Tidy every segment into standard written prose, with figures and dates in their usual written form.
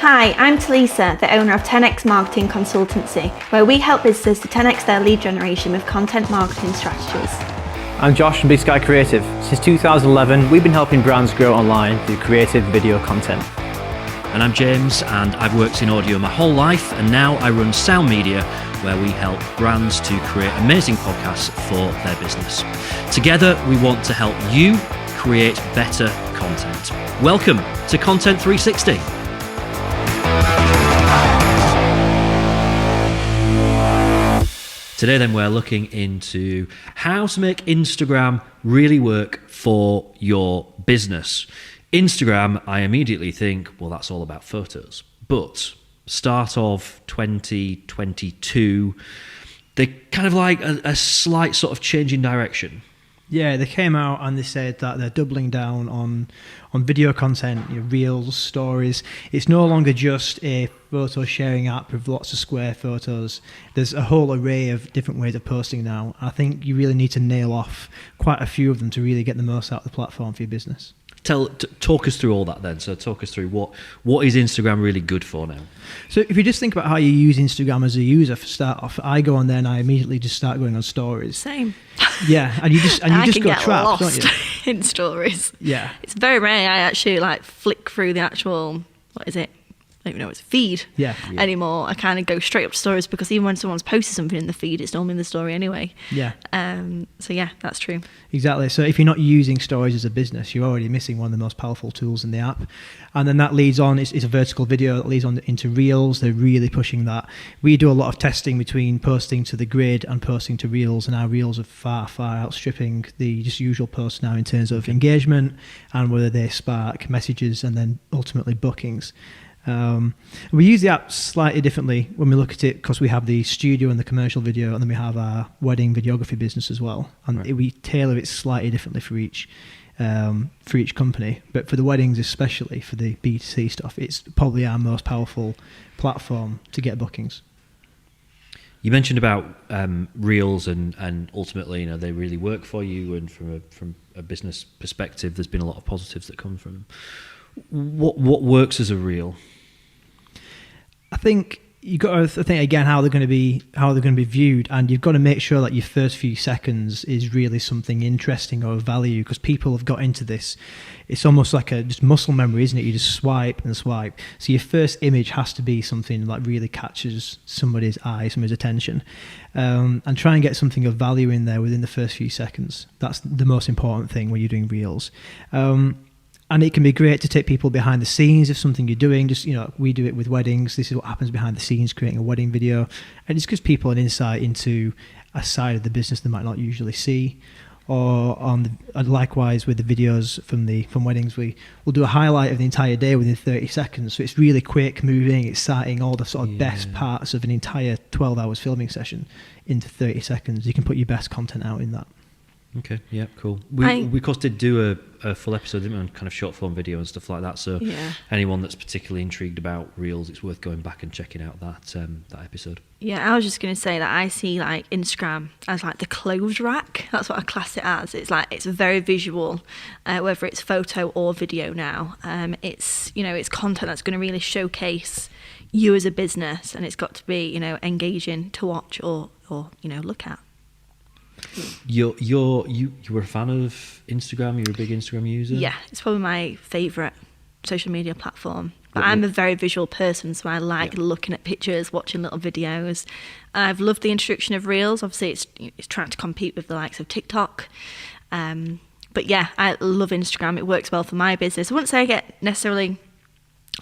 Hi, I'm Talisa, the owner of 10x Marketing Consultancy, where we help businesses to 10x their lead generation with content marketing strategies. I'm Josh from Big Sky Creative. Since 2011, we've been helping brands grow online through creative video content. And I'm James, and I've worked in audio my whole life, and now I run Sound Media, where we help brands to create amazing podcasts for their business. Together, we want to help you create better content. Welcome to Content360. Today then we're looking into how to make Instagram really work for your business. Instagram, I immediately think, well, that's all about photos. But start of 2022, they kind of like a slight sort of change in direction. Yeah, they came out and they said that they're doubling down on video content, reels, stories. It's no longer just a photo sharing app with lots of square photos. There's a whole array of different ways of posting now. I think you really need to nail off quite a few of them to really get the most out of the platform for your business. Talk us through all that then. So talk us through what is Instagram really good for now? So if you just think about how you use Instagram as a user for start off, I go on there and I immediately just start going on stories. Same. Yeah, and you just go trapped, don't you? In stories. Yeah. It's very rare I actually flick through the actual, what is it? I don't even know it's feed anymore. I kind of go straight up to stories because even when someone's posted something in the feed, it's normally in the story anyway. Yeah. So yeah, that's true. Exactly. So if you're not using stories as a business, you're already missing one of the most powerful tools in the app. And then that leads on, it's a vertical video that leads on into Reels. They're really pushing that. We do a lot of testing between posting to the grid and posting to Reels, and our Reels are far, far outstripping the just usual posts now in terms of engagement and whether they spark messages and then ultimately bookings. We use the app slightly differently when we look at it because we have the studio and the commercial video, and then we have our wedding videography business as well, and we tailor it slightly differently for each company. But for the weddings, especially for the B2C stuff, it's probably our most powerful platform to get bookings. You mentioned about Reels and ultimately, they really work for you, and from a business perspective, there's been a lot of positives that come from them. What works as a reel? I think you got to think again how they're going to be viewed, and you've got to make sure that your first few seconds is really something interesting or of value, because people have got into this. It's almost like a just muscle memory, isn't it? You just swipe and swipe. So your first image has to be something that really catches somebody's eye, somebody's attention, and try and get something of value in there within the first few seconds. That's the most important thing when you're doing reels. And it can be great to take people behind the scenes of something you're doing. Just, we do it with weddings. This is what happens behind the scenes, creating a wedding video. And it gives people an insight into a side of the business they might not usually see. Or likewise with the videos from weddings, we'll do a highlight of the entire day within 30 seconds. So it's really quick, moving, exciting, all the sort of best parts of an entire 12 hours filming session into 30 seconds. You can put your best content out in that. Okay, yeah, cool. We of course did do a full episode, didn't we, on kind of short form video and stuff like that. So anyone that's particularly intrigued about Reels, it's worth going back and checking out that episode. Yeah, I was just going to say that I see Instagram as the clothes rack. That's what I class it as. It's very visual, whether it's photo or video now. It's content that's going to really showcase you as a business, and it's got to be engaging to watch or look at. You were a fan of Instagram? You're a big Instagram user? Yeah, it's probably my favourite social media platform. But I'm a very visual person, so I like looking at pictures, watching little videos. I've loved the introduction of Reels. Obviously, it's trying to compete with the likes of TikTok. But yeah, I love Instagram. It works well for my business. I wouldn't say I get necessarily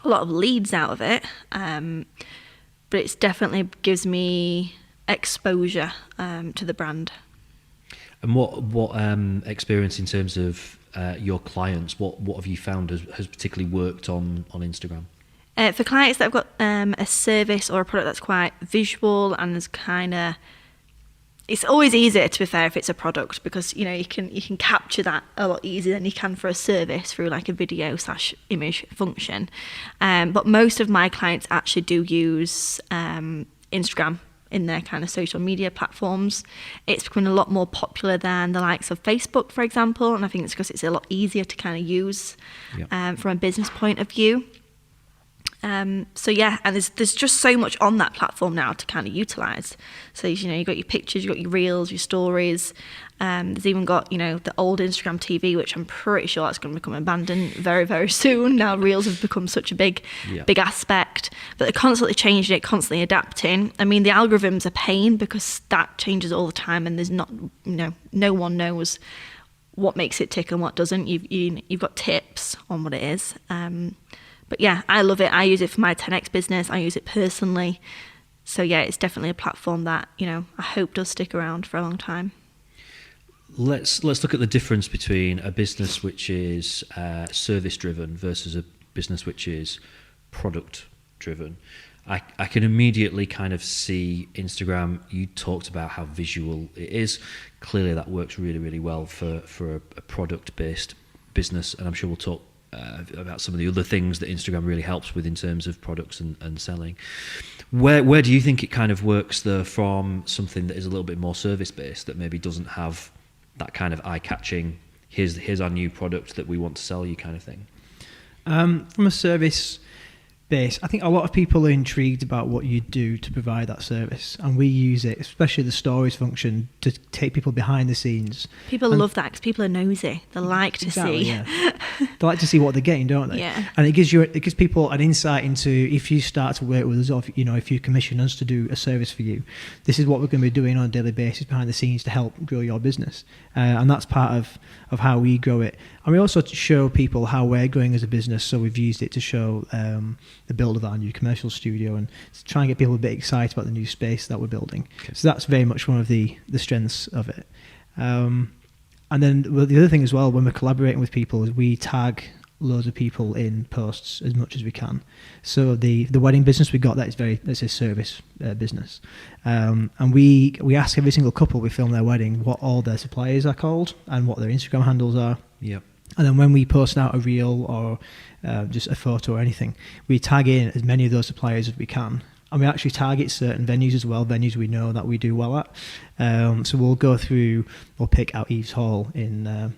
a lot of leads out of it, but it definitely gives me exposure to the brand. And what experience in terms of your clients, what have you found has particularly worked on Instagram? For clients that have got a service or a product that's quite visual and is it's always easier, to be fair, if it's a product, because you can capture that a lot easier than you can for a service through a video/image function. But most of my clients actually do use Instagram in their kind of social media platforms. It's becoming a lot more popular than the likes of Facebook, for example, and I think it's because it's a lot easier to kind of use from a business point of view. So yeah, and there's just so much on that platform now to kind of utilize. So you've got your pictures, you've got your reels, your stories. There's even got the old Instagram TV, which I'm pretty sure that's going to become abandoned very, very soon. Now reels have become such a big aspect, but they're constantly changing it, constantly adapting. I mean, the algorithms are pain because that changes all the time, and there's not no one knows what makes it tick and what doesn't. You've got tips on what it is. But yeah, I love it. I use it for my 10x business. I use it personally. So yeah, it's definitely a platform that, I hope does stick around for a long time. Let's look at the difference between a business which is service driven versus a business which is product driven. I can immediately kind of see Instagram. You talked about how visual it is. Clearly that works really, really well for a product based business, and I'm sure we'll talk about some of the other things that Instagram really helps with in terms of products and selling. Where do you think it kind of works though from something that is a little bit more service based, that maybe doesn't have that kind of eye-catching, here's our new product that we want to sell you kind of thing? From a service base, I think a lot of people are intrigued about what you do to provide that service, and we use it, especially the stories function, to take people behind the scenes. People love that because people are nosy. They like to see. Yeah. They like to see what they're getting, don't they? Yeah. And it gives people an insight into, if you start to work with us, or if you commission us to do a service for you, this is what we're going to be doing on a daily basis behind the scenes to help grow your business. And that's part of how we grow it. And we also show people how we're growing as a business. So we've used it to show the build of our new commercial studio and to try and get people a bit excited about the new space that we're building. Okay. So that's very much one of the strengths of it. And then the other thing as well, when we're collaborating with people, is we tag loads of people in posts as much as we can. So the wedding business we got, that's a service business, and we ask every single couple we film their wedding what all their suppliers are called and what their Instagram handles are. Yep. And then when we post out a reel or just a photo or anything, we tag in as many of those suppliers as we can. And we actually target certain venues as well, venues we know that we do well at. So we'll go through, we'll pick out Eve's Hall and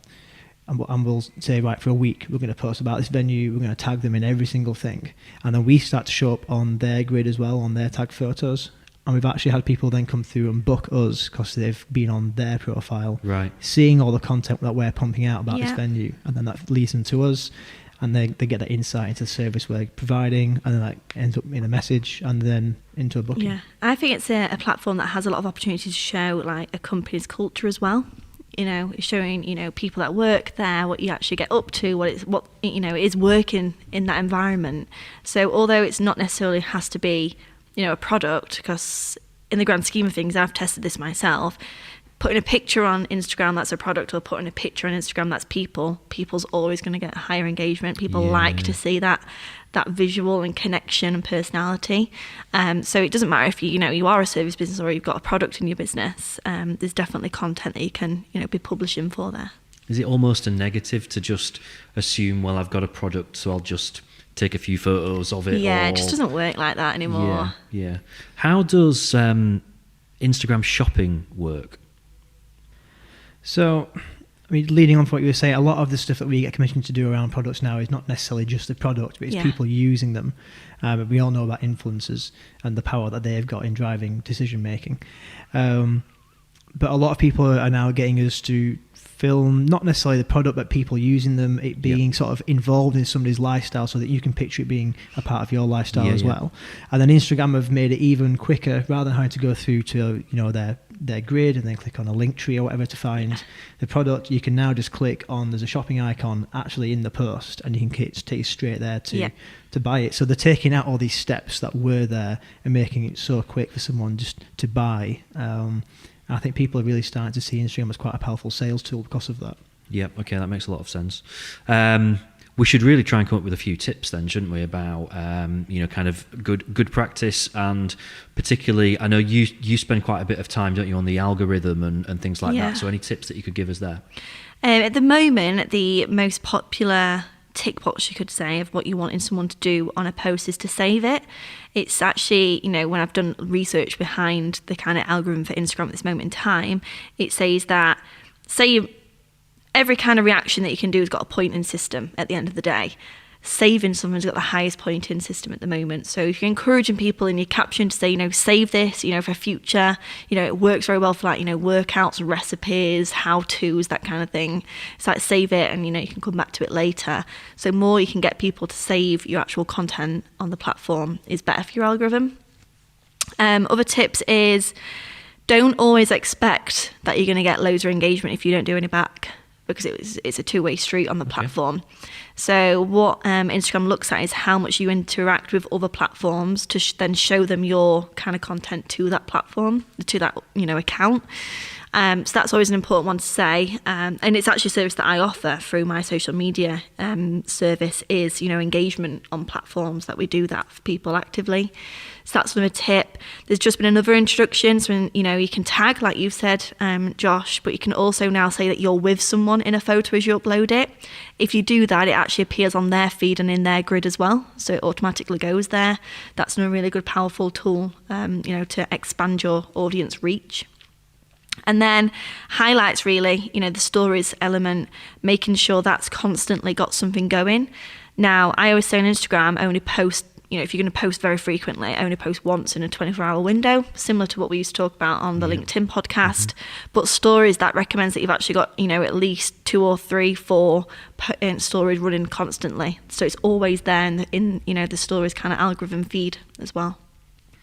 we'll say, right, for a week, we're going to post about this venue, we're going to tag them in every single thing. And then we start to show up on their grid as well, on their tag photos. And we've actually had people then come through and book us because they've been on their profile, right, seeing all the content that we're pumping out about this venue. And then that leads them to us. And they get that insight into the service we're providing, and then that ends up in a message and then into a booking. Yeah, I think it's a platform that has a lot of opportunity to show like a company's culture as well. Showing people that work there, what you actually get up to, what is working in that environment. So although it's not necessarily has to be a product, because in the grand scheme of things, I've tested this myself. Putting a picture on Instagram that's a product, or putting a picture on Instagram that's people's always going to get higher engagement. People like to see that visual and connection and personality. So it doesn't matter if you are a service business or you've got a product in your business. There's definitely content that you can be publishing for there. Is it almost a negative to just assume, well, I've got a product, so I'll just take a few photos of it? Yeah, it just doesn't work like that anymore. Yeah. How does Instagram shopping work? So, leading on from what you were saying, a lot of the stuff that we get commissioned to do around products now is not necessarily just the product, but it's people using them. But we all know about influencers and the power that they've got in driving decision making. But a lot of people are now getting us to film not necessarily the product, but people using them, it being sort of involved in somebody's lifestyle, so that you can picture it being a part of your lifestyle as well. And then Instagram have made it even quicker, rather than having to go through to their grid and then click on a link tree or whatever to find the product. You can now just click on, there's a shopping icon actually in the post, and you can take you straight there to buy it. So they're taking out all these steps that were there and making it so quick for someone just to buy. I think people are really starting to see Instagram as quite a powerful sales tool because of that. Yeah, okay, that makes a lot of sense. We should really try and come up with a few tips then, shouldn't we, about kind of good practice, and particularly, I know you spend quite a bit of time, don't you, on the algorithm and things like that. So any tips that you could give us there? At the moment, the most popular tick box, you could say, of what you want someone to do on a post is to save it. It's actually, when I've done research behind the kind of algorithm for Instagram at this moment in time, it says that, every kind of reaction that you can do has got a pointing system at the end of the day. saving something's got the highest pointing system at the moment. So if you're encouraging people in your caption to say, you know, save this, you know, for future, you know, it works very well for like, you know, workouts, recipes, how-tos, that kind of thing. It's like save it and, you know, you can come back to it later. So more you can get people to save your actual content on the platform is better for your algorithm. Other tips is don't always expect that you're going to get loads of engagement if you don't do any back, because it's a two-way street on the platform. So what Instagram looks at is how much you interact with other platforms to then show them your kind of content to that platform, to that, you know, account. So that's always an important one to say. And it's actually a service that I offer through my social media service is, you know, engagement on platforms, that we do that for people actively. So that's another tip. There's just been another introduction. So, you know, you can tag, like you've said, Josh, but you can also now say that you're with someone in a photo as you upload it. If you do that, it actually appears on their feed and in their grid as well. So it automatically goes there. That's a really good, powerful tool, you know, to expand your audience reach. And then highlights, really, you know, the stories element, making sure that's constantly got something going. Now, I always say on Instagram, only post, you know, if you're going to post very frequently, only post once in a 24-hour window, similar to what we used to talk about on the LinkedIn podcast. But stories, that recommends that you've actually got, you know, at least 2 or 3, 4 stories running constantly. So it's always there in you know, the stories kind of algorithm feed as well.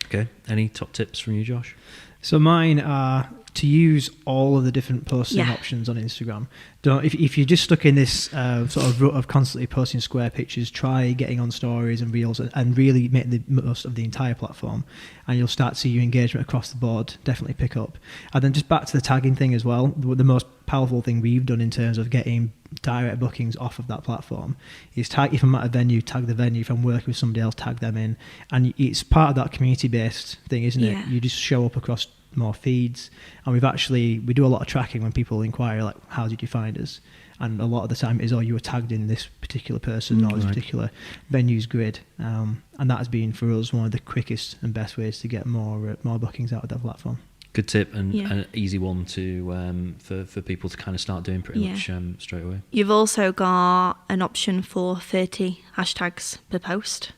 Okay. Any top tips from you, Josh? So mine are to use all of the different posting options on Instagram. Don't, if you're just stuck in this sort of rut of constantly posting square pictures, try getting on stories and reels and really make the most of the entire platform, and you'll start to see your engagement across the board definitely pick up. And then just back to the tagging thing as well, the most powerful thing we've done in terms of getting direct bookings off of that platform is tag. If I'm at a venue, tag the venue. If I'm working with somebody else, tag them in. And it's part of that community-based thing, isn't it? You just show up across more feeds, and we do a lot of tracking when people inquire, like, how did you find us? And a lot of the time it is, oh, you were tagged in this particular person or this particular venue's grid, and that has been for us one of the quickest and best ways to get more bookings out of that platform. Good tip, and an easy one to for people to kind of start doing pretty much straight away. You've also got an option for 30 hashtags per post.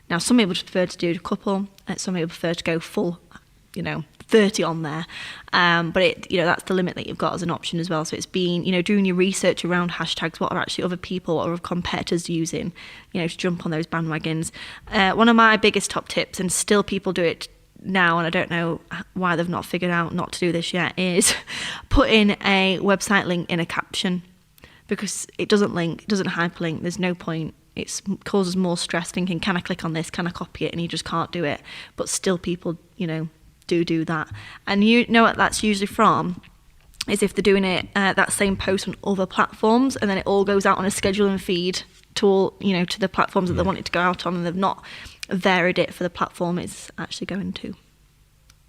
Now, some people prefer to do a couple, some people prefer to go full, you know, 30 on there, but it, you know, that's the limit that you've got as an option as well. So it's been, you know, doing your research around hashtags, what are actually other people or competitors using, you know, to jump on those bandwagons. One of my biggest top tips, and still people do it now, and I don't know why they've not figured out not to do this yet, is put in a website link in a caption, because it doesn't link, it doesn't hyperlink, there's no point. It causes more stress thinking, can I click on this, can I copy it, and you just can't do it. But still people, you know, do that. And you know what that's usually from is if they're doing it that same post on other platforms, and then it all goes out on a scheduling feed to all, you know, to the platforms that they want it to go out on, and they've not varied it for the platform it's actually going to.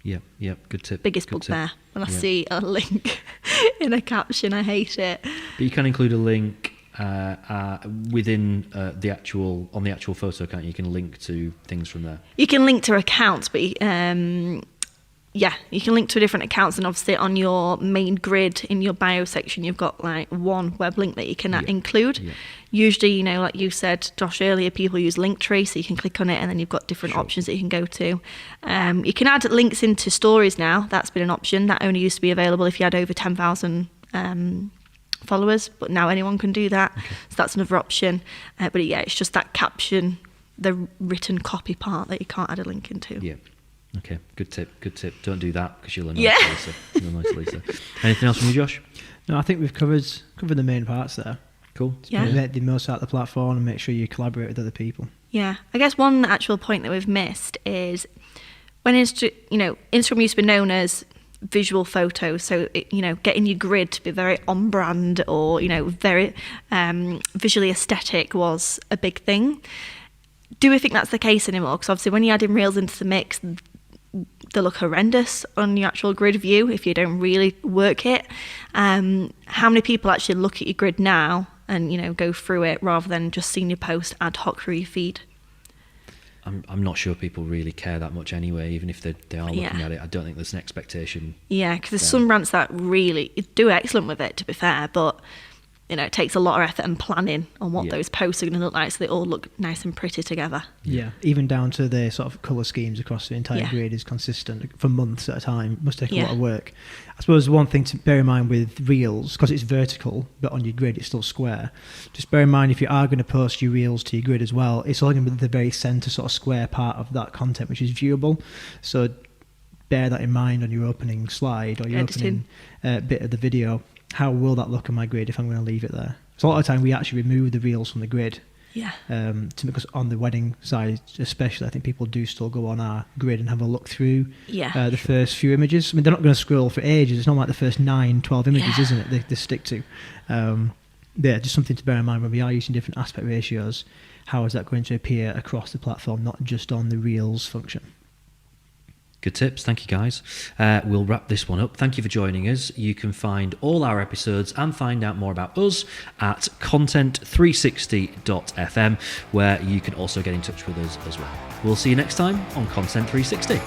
Yeah, good tip. Biggest bugbear when I see a link in a caption, I hate it. But you can include a link within on the actual photo account. You can link to things from there. You can link to accounts, but you can link to different accounts, and obviously on your main grid in your bio section you've got like one web link that you can include. Usually, you know, like you said, Josh, earlier, people use Linktree, so you can click on it and then you've got different options that you can go to. You can add links into stories now. That's been an option that only used to be available if you had over 10,000 followers, but now anyone can do that. So that's another option. But it's just that caption, the written copy part, that you can't add a link into. Okay, good tip. Don't do that, because you'll annoy Lisa. Anything else from you, Josh? No, I think we've covered the main parts there. Cool. Make the most out of the platform and make sure you collaborate with other people. I guess one actual point that we've missed is when Instagram used to be known as visual photos, so getting your grid to be very on brand or very visually aesthetic was a big thing. Do we think that's the case anymore? Because obviously when you add in reels into the mix, they look horrendous on your actual grid view if you don't really work it. How many people actually look at your grid now and go through it rather than just seeing your post ad hoc through your feed? I'm not sure people really care that much anyway, even if they are looking at it. I don't think there's an expectation. Yeah, because there's some brands that really do excellent with it, to be fair, but it takes a lot of effort and planning on what Yeah. those posts are going to look like, so they all look nice and pretty together. Yeah, even down to the sort of colour schemes across the entire Yeah. grid is consistent for months at a time. Must take a Yeah. lot of work. I suppose one thing to bear in mind with Reels, because it's vertical, but on your grid it's still square. Just bear in mind if you are going to post your Reels to your grid as well, it's only going to be the very centre sort of square part of that content which is viewable. So bear that in mind on your opening slide or your Editing. opening bit of the video. How will that look on my grid if I'm going to leave it there? So a lot of the time we actually remove the Reels from the grid. Yeah. Because on the wedding side especially, I think people do still go on our grid and have a look through Yeah. the first few images. I mean, they're not going to scroll for ages. It's not like the first 9-12 images, Yeah. isn't it, they stick to. Yeah, just something to bear in mind when we are using different aspect ratios. How is that going to appear across the platform, not just on the Reels function? Good tips. Thank you, guys. We'll wrap this one up. Thank you for joining us. You can find all our episodes and find out more about us at content360.fm, where you can also get in touch with us as well. We'll see you next time on Content 360.